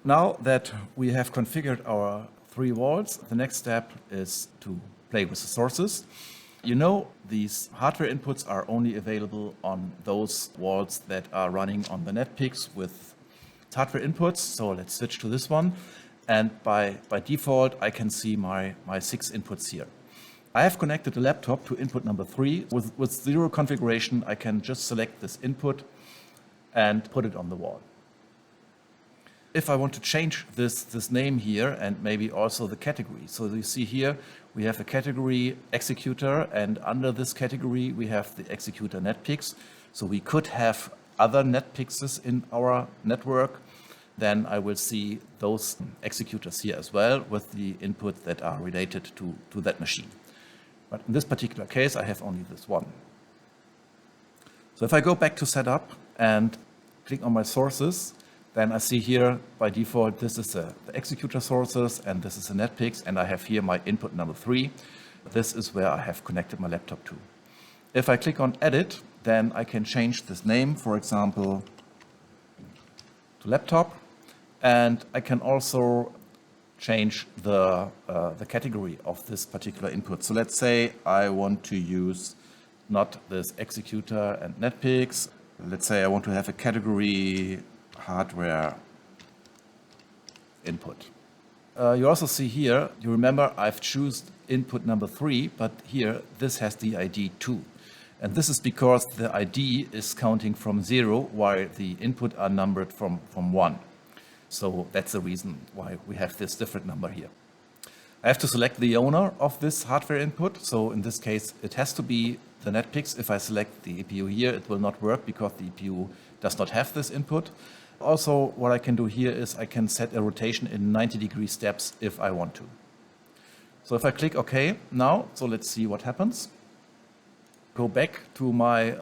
Now that we have configured our 3 walls, the next step is to play with the sources. You know, these hardware inputs are only available on those walls that are running on the netpicks with hardware inputs. So let's switch to this one. And by default, I can see my 6 inputs here. I have connected the laptop to input number 3. With 0 configuration, I can just select this input and put it on the wall. If I want to change this name here and maybe also the category. So you see here, we have a category executor, and under this category, we have the executor netpicks. So we could have other netpicks in our network. Then I will see those executors here as well with the input that are related to that machine. But in this particular case, I have only this one. So if I go back to setup and click on my sources, then I see here by default, this is the executor sources and this is the netpicks, and I have here my input number 3. This is where I have connected my laptop to. If I click on edit, then I can change this name, for example, to laptop, and I can also change the category of this particular input. So let's say I want to use not this executor and netpicks. Let's say I want to have a category hardware input. You also see here, you remember I've chosen input number 3, but here this has the ID 2. And this is because the ID is counting from 0 while the input are numbered from 1. So that's the reason why we have this different number here. I have to select the owner of this hardware input. So in this case, it has to be the netpicks. If I select the EPU here, it will not work because the EPU does not have this input. Also, what I can do here is I can set a rotation in 90-degree steps if I want to. So if I click OK now, so let's see what happens. Go back to my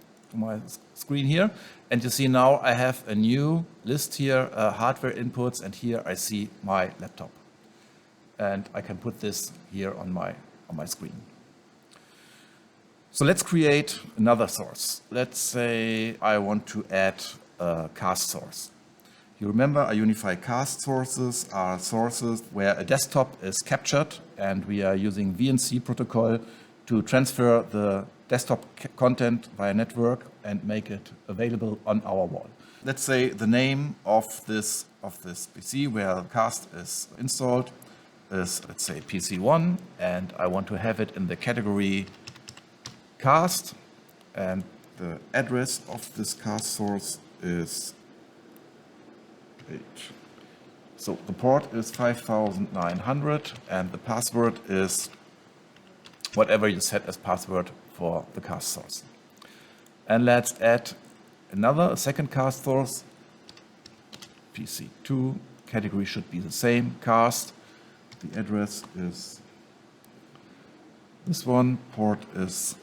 screen here, and you see now I have a new list here, hardware inputs, and here I see my laptop. And I can put this here on my screen. So let's create another source. Let's say I want to add a cast source. You remember eyeUNIFY cast sources are sources where a desktop is captured, and we are using VNC protocol to transfer the desktop content via network and make it available on our wall. Let's say the name of this PC where the cast is installed is, let's say, PC1, and I want to have it in the category cast, and the address of this cast source is 8. So the port is 5900 and the password is whatever you set as password for the cast source. And let's add a second cast source, PC2, category should be the same, cast. The address is this one, port is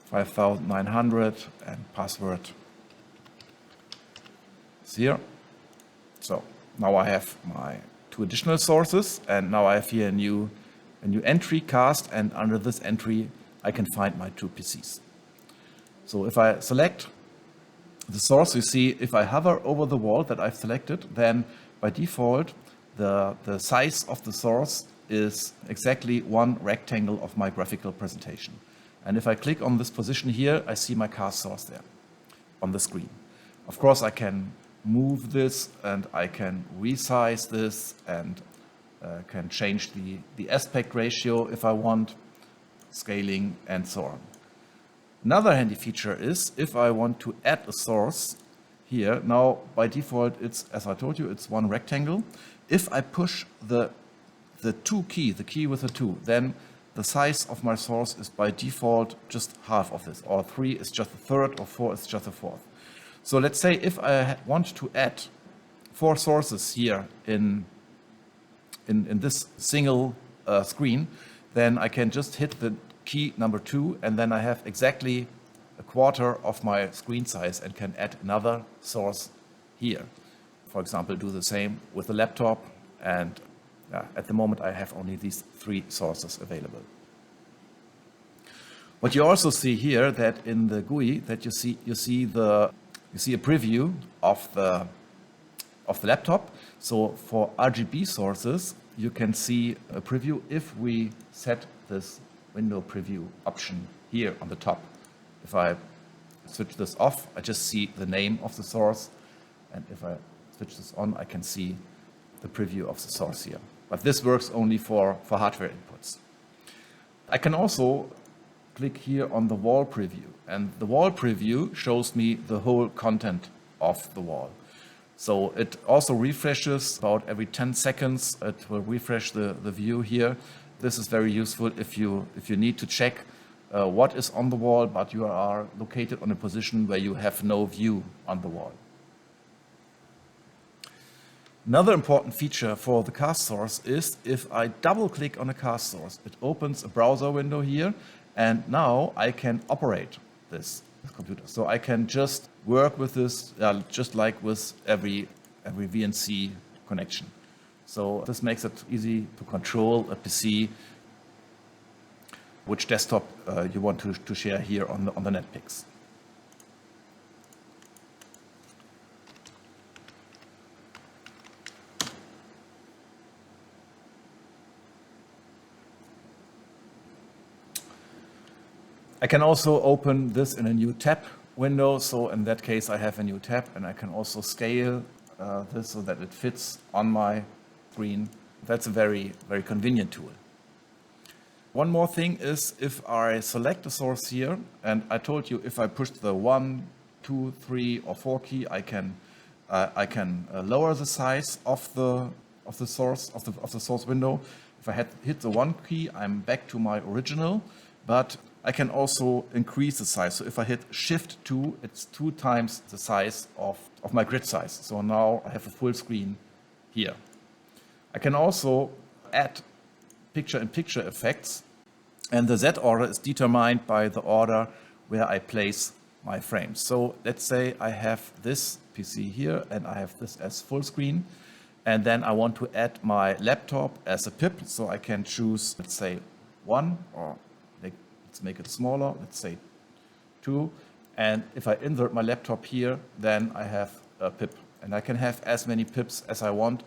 5900 and password is here. So now I have my 2 additional sources, and now I have here a new entry cast, and under this entry I can find my 2 PCs. So if I select the source, you see if I hover over the wall that I've selected, then by default the size of the source is exactly 1 rectangle of my graphical presentation. And if I click on this position here, I see my cast source there on the screen. Of course, I can move this and I can resize this and can change the aspect ratio if I want, scaling, and so on. Another handy feature is if I want to add a source here, now by default it's, as I told you, it's 1 rectangle. If I push the 2 key, the key with the 2, then the size of my source is by default just half of this, or 3 is just a third, or 4 is just a fourth. So let's say if I want to add 4 sources here in this single screen, then I can just hit the key number 2, and then I have exactly a quarter of my screen size and can add another source here. For example, do the same with the laptop, and at the moment I have only these 3 sources available. What you also see here, that in the GUI that you see a preview of the of the laptop. So for RGB sources, you can see a preview if we set this window preview option here on the top. If I switch this off, I just see the name of the source. And if I switch this on, I can see the preview of the source here. But this works only for hardware inputs. I can also click here on the wall preview. And the wall preview shows me the whole content of the wall. So it also refreshes about every 10 seconds. It will refresh the view here. This is very useful if you need to check what is on the wall, but you are located on a position where you have no view on the wall. Another important feature for the cast source is if I double click on a cast source, it opens a browser window here, and now I can operate this computer. So I can just work with this just like with every VNC connection. So this makes it easy to control a PC, which desktop you want to share here on the NetPicks. I can also open this in a new tab window. So in that case, I have a new tab, and I can also scale this so that it fits on my screen. That's a very, very convenient tool. One more thing is if I select a source here, and I told you if I push the 1, 2, 3, or 4 key, I can lower the size of the source window. If I hit the 1 key, I'm back to my original, but I can also increase the size. So if I hit Shift 2, it's 2 times the size of my grid size. So now I have a full screen here. I can also add picture-in-picture effects, and the Z order is determined by the order where I place my frames. So let's say I have this PC here, and I have this as full screen, and then I want to add my laptop as a pip, so I can choose, let's say, 1, or let's make it smaller, let's say 2, and if I insert my laptop here, then I have a pip, and I can have as many pips as I want.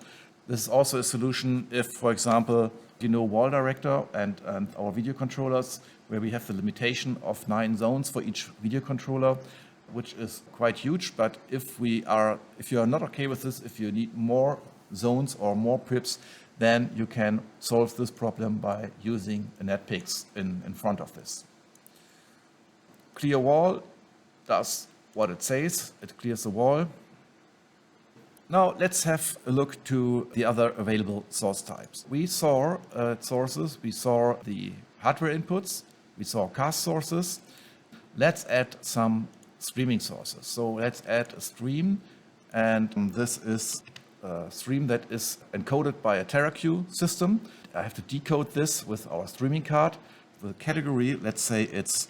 This is also a solution if, for example, you know Wall Director and our video controllers, where we have the limitation of 9 zones for each video controller, which is quite huge. But if you are not okay with this, if you need more zones or more pips, then you can solve this problem by using a NetPicks in front of this. Clear wall does what it says. It clears the wall. Now let's have a look to the other available source types. We saw sources, we saw the hardware inputs, we saw cast sources. Let's add some streaming sources. So let's add a stream, and this is a stream that is encoded by a TerraQ system. I have to decode this with our streaming card. The category, let's say it's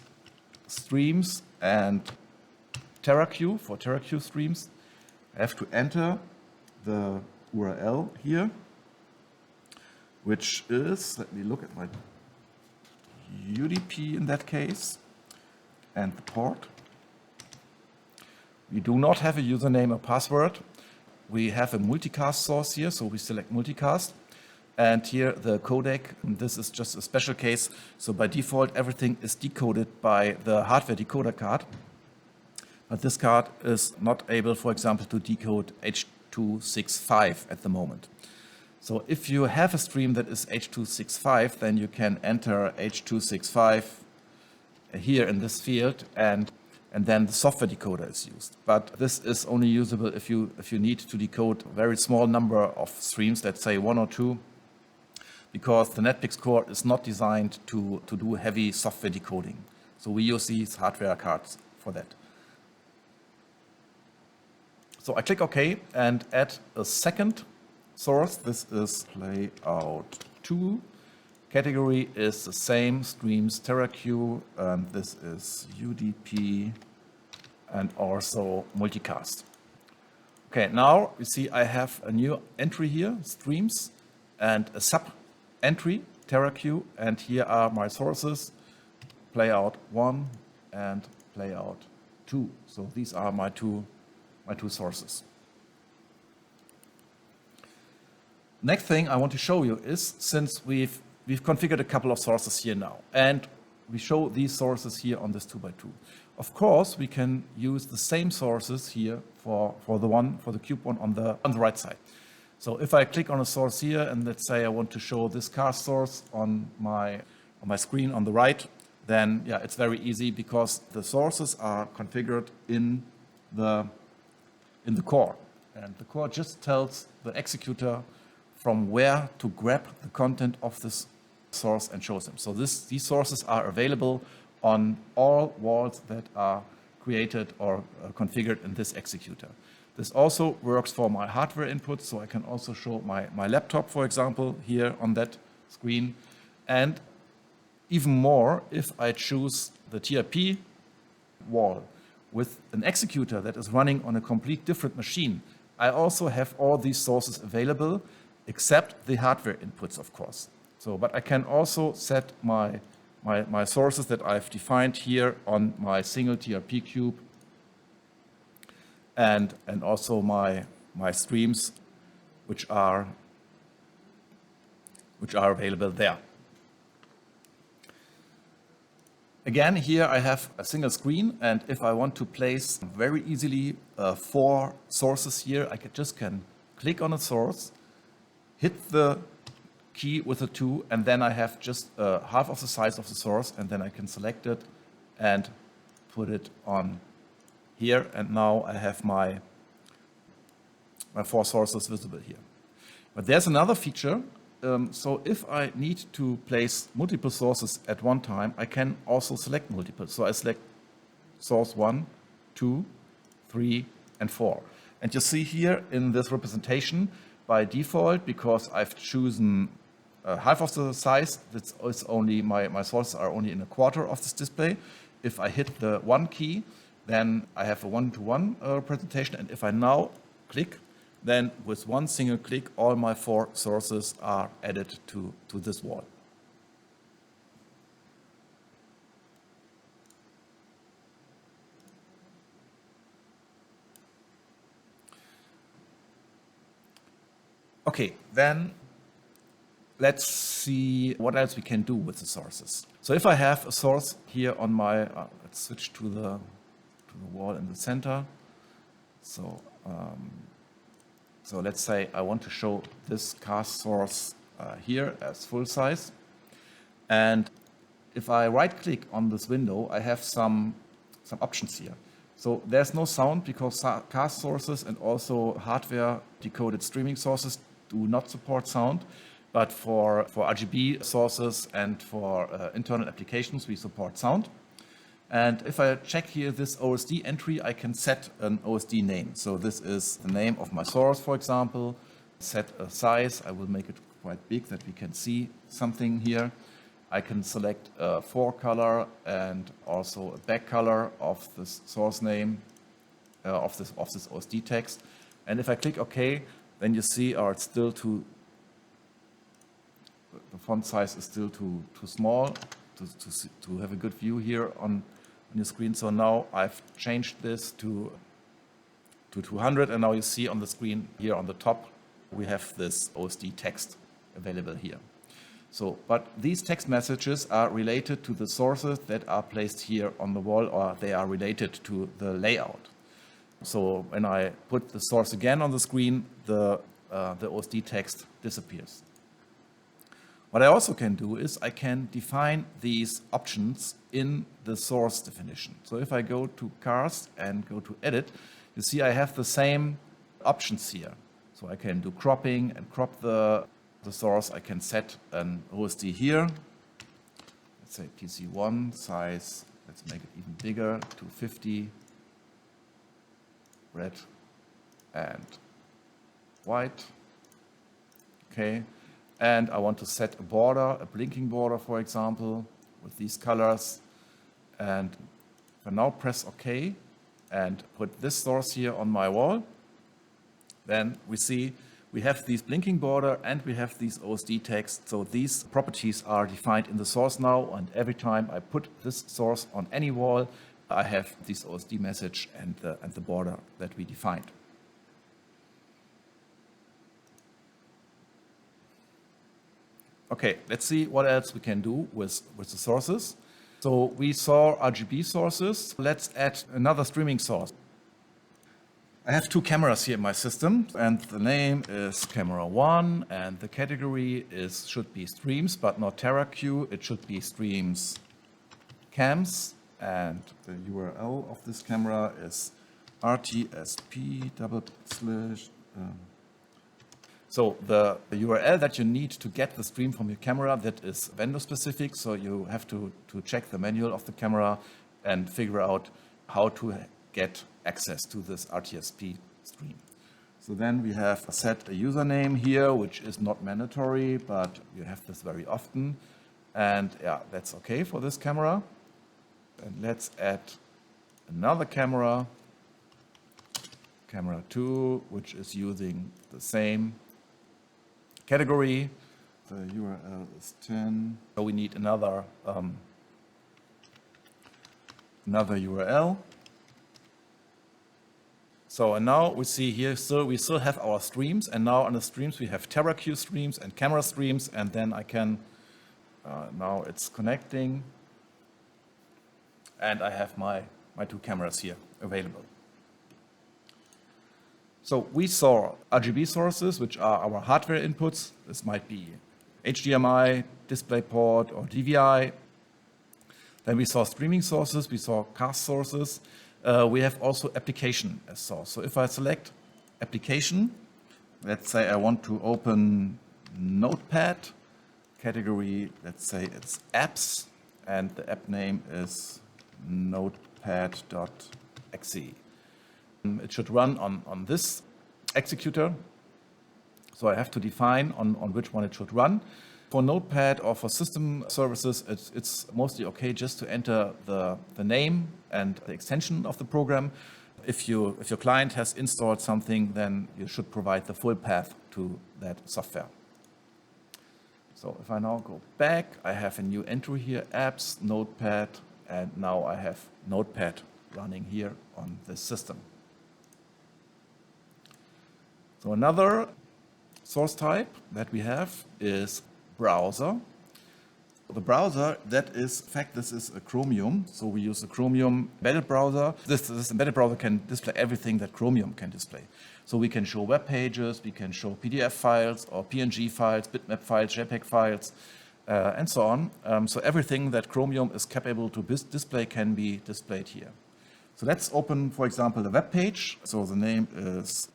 streams and TerraQ for TerraQ streams. I have to enter the URL here, which is, let me look at my UDP in that case, and the port. We do not have a username or password. We have a multicast source here, so we select multicast. And here the codec, this is just a special case. So by default, everything is decoded by the hardware decoder card. But this card is not able, for example, to decode H.265 at the moment. So if you have a stream that is H.265, then you can enter H.265 here in this field, and then the software decoder is used. But this is only usable if you need to decode a very small number of streams, let's say 1 or 2, because the NetPicks core is not designed to do heavy software decoding. So we use these hardware cards for that. So I click OK and add a second source. This is Layout 2. Category is the same, streams TerraQ, and this is UDP and also multicast. Okay, now you see I have a new entry here, streams, and a sub entry, TerraQ, and here are my sources, playout 1 and playout 2. So these are my two sources. Next thing I want to show you is, since we've configured a couple of sources here now, and we show these sources here on this 2x2. Of course, we can use the same sources here for the cube one on the right side. So if I click on a source here, and let's say I want to show this car source on my screen on the right, then yeah, it's very easy because the sources are configured in the core, and the core just tells the executor from where to grab the content of this source and shows them. So these sources are available on all walls that are created or configured in this executor. This also works for my hardware inputs, so I can also show my laptop, for example, here on that screen. And even more, if I choose the TRP wall with an executor that is running on a complete different machine, I also have all these sources available, except the hardware inputs, of course. So, but I can also set my sources that I've defined here on my single TRP cube, and also my streams, which are available there. Again, here I have a single screen, and if I want to place very easily 4 sources here, I can click on a source, hit the key with a 2, and then I have just half of the size of the source, and then I can select it and put it on here, and now I have my 4 sources visible here. But there's another feature. So if I need to place multiple sources at one time, I can also select multiple. So I select source 1, 2, 3, and 4. And you see here in this representation, by default, because I've chosen half of the size, that's only my sources are only in a quarter of this display. If I hit the 1 key, then I have a 1-to-1 representation. And if I now click, then with one single click, all my 4 sources are added to this wall. Okay, then let's see what else we can do with the sources. So if I have a source here on my, let's switch to the wall in the center. So let's say I want to show this cast source here as full size. And if I right click on this window, I have some options here. So there's no sound because cast sources and also hardware decoded streaming sources do not support sound. But for RGB sources and for internal applications, we support sound. And if I check here this OSD entry, I can set an OSD name. So this is the name of my source, for example. Set a size. I will make it quite big that we can see something here. I can select a forecolor and also a back color of this source name, of this OSD text. And if I click OK, then you see it's still the font size is still too small to have a good view here on your screen. So now I've changed this to 200, and now you see on the screen here on the top we have this OSD text available here. So, but these text messages are related to the sources that are placed here on the wall, or they are related to the layout. So when I put the source again on the screen, the OSD text disappears. What I also can do is I can define these options in the source definition. So if I go to cast and go to edit, you see I have the same options here. So I can do cropping and crop the source. I can set an OSD here. Let's say TC1 size, let's make it even bigger, 250, red and white. Okay. And I want to set a border, a blinking border, for example, with these colors. And if I now press OK and put this source here on my wall, then we see we have these blinking border and we have these OSD text. So these properties are defined in the source now. And every time I put this source on any wall, I have this OSD message and the border that we defined. Okay, let's see what else we can do with the sources. So we saw RGB sources. Let's add another streaming source. I have two cameras here in my system, and the name is camera 1, and the category should be streams, but not TerraQ. It should be streams cams, and the URL of this camera is rtsp /. So the URL that you need to get the stream from your camera, that is vendor specific, so you have to check the manual of the camera and figure out how to get access to this RTSP stream. So then we have set a username here, which is not mandatory, but you have this very often. And yeah, that's okay for this camera. And let's add another camera, camera 2, which is using the same category. The URL is 10. So we need another URL. So and now we see here, we still have our streams, and now on the streams we have TerraQ streams and camera streams, and then I can, now it's connecting, and I have my two cameras here available. So we saw RGB sources, which are our hardware inputs. This might be HDMI, DisplayPort, or DVI. Then we saw streaming sources, we saw cast sources. We have also application as source. So if I select application, let's say I want to open Notepad, category, let's say it's apps, and the app name is notepad.exe. It should run on this executor. So I have to define on which one it should run. For Notepad or for system services, it's mostly okay just to enter the name and the extension of the program. If your client has installed something, then you should provide the full path to that software. So if I now go back, I have a new entry here, apps, Notepad, and now I have Notepad running here on this system. So another source type that we have is browser. The browser, that is, in fact, this is a Chromium. So we use a Chromium embedded browser. This embedded browser can display everything that Chromium can display. So we can show web pages, we can show PDF files or PNG files, bitmap files, JPEG files, and so on. So everything that Chromium is capable to display can be displayed here. So let's open, for example, the web page. So the name is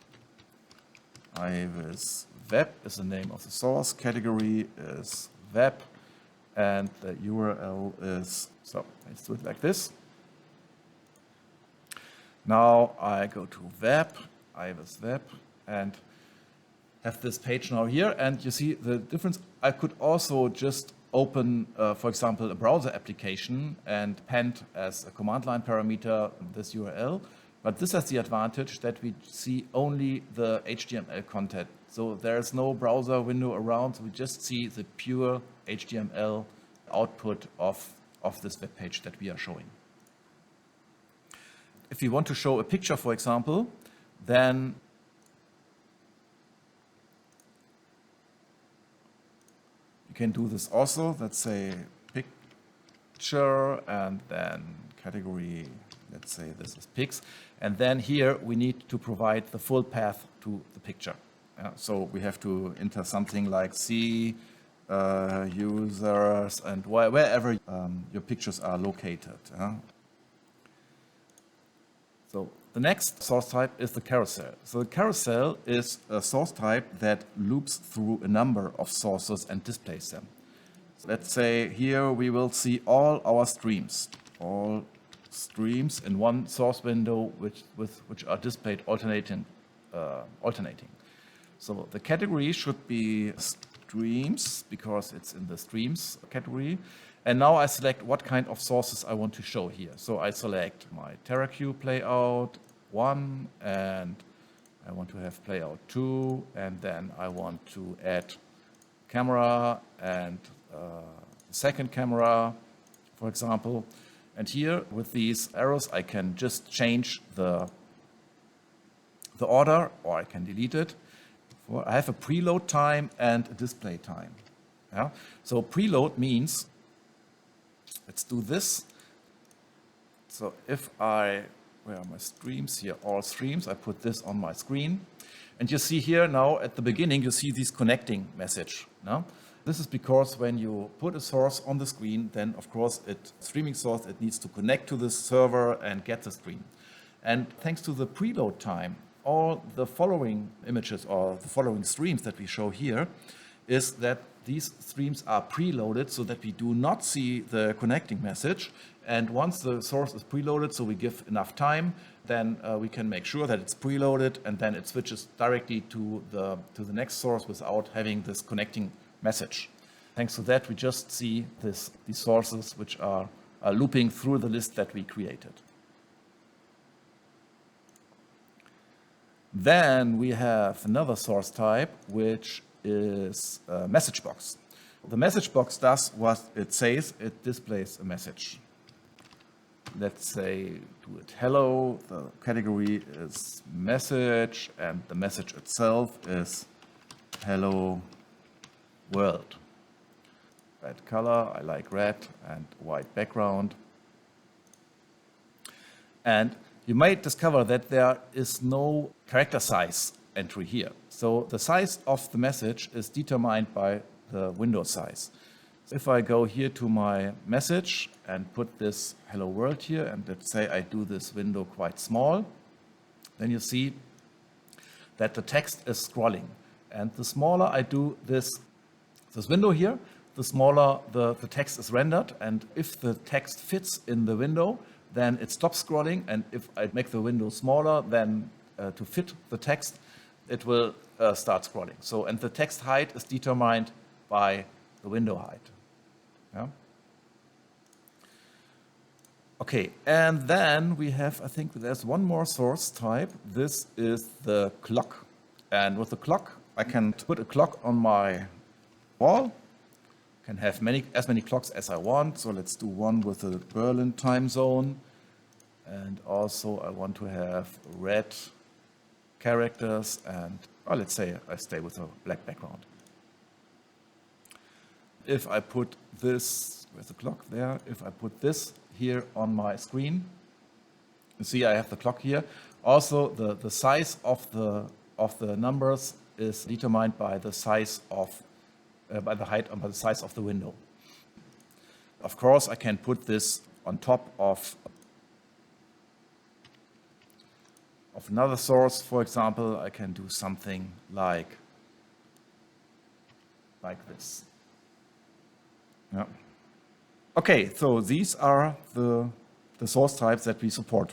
eyevis web is the name of the source, category is web, and the URL is, so let's do it like this. Now I go to web, eyevis web, and have this page now here, and you see the difference. I could also just open, for example, a browser application and append as a command line parameter this URL. But this has the advantage that we see only the HTML content. So there's no browser window around. So we just see the pure HTML output of this web page that we are showing. If you want to show a picture, for example, then you can do this also. Let's say picture, and then category, let's say this is pics. And then here we need to provide the full path to the picture. So we have to enter something like C, users, and wherever your pictures are located. So the next source type is the carousel. So the carousel is a source type that loops through a number of sources and displays them. So let's say here we will see all our streams, all streams in one source window which are displayed alternating. So the category should be streams because it's in the streams category. And now I select what kind of sources I want to show here. So I select my TerraQ playout 1, and I want to have playout 2, and then I want to add camera and second camera, for example. And here with these arrows, I can just change the order, or I can delete it. I have a preload time and a display time. Yeah? So preload means, let's do this. So if where are my streams? Here, all streams. I put this on my screen. And you see here now at the beginning, you see this connecting message. No? This is because when you put a source on the screen, then of course streaming source, it needs to connect to the server and get the stream. And thanks to the preload time, all the following images or the following streams that we show here is that these streams are preloaded so that we do not see the connecting message. And once the source is preloaded, so we give enough time, then we can make sure that it's preloaded, and then it switches directly to the next source without having this connecting message. Thanks to that, we just see these sources which are looping through the list that we created. Then we have another source type, which is a message box. The message box does what it says. It displays a message. Let's say do it hello. The category is message, and the message itself is hello world. Red color, I like red, and white background. And you might discover that there is no character size entry here. So the size of the message is determined by the window size. So if I go here to my message and put this hello world here, and let's say I do this window quite small, then you see that the text is scrolling. And the smaller I do this window here, the smaller the text is rendered. And if the text fits in the window, then it stops scrolling. And if I make the window smaller, then to fit the text, it will start scrolling. So, and the text height is determined by the window height. Yeah? Okay, and then we have, I think there's one more source type. This is the clock. And with the clock, I can put a clock on my wall. Can have as many clocks as I want. So let's do one with the Berlin time zone. And also I want to have red characters, and let's say I stay with a black background. If I put this, where's the clock there? If I put this here on my screen, you see I have the clock here. Also, the size of the numbers is determined by the size of by the height and by the size of the window. Of course, I can put this on top of another source. For example, I can do something like this. Yeah. Okay, so these are the source types that we support.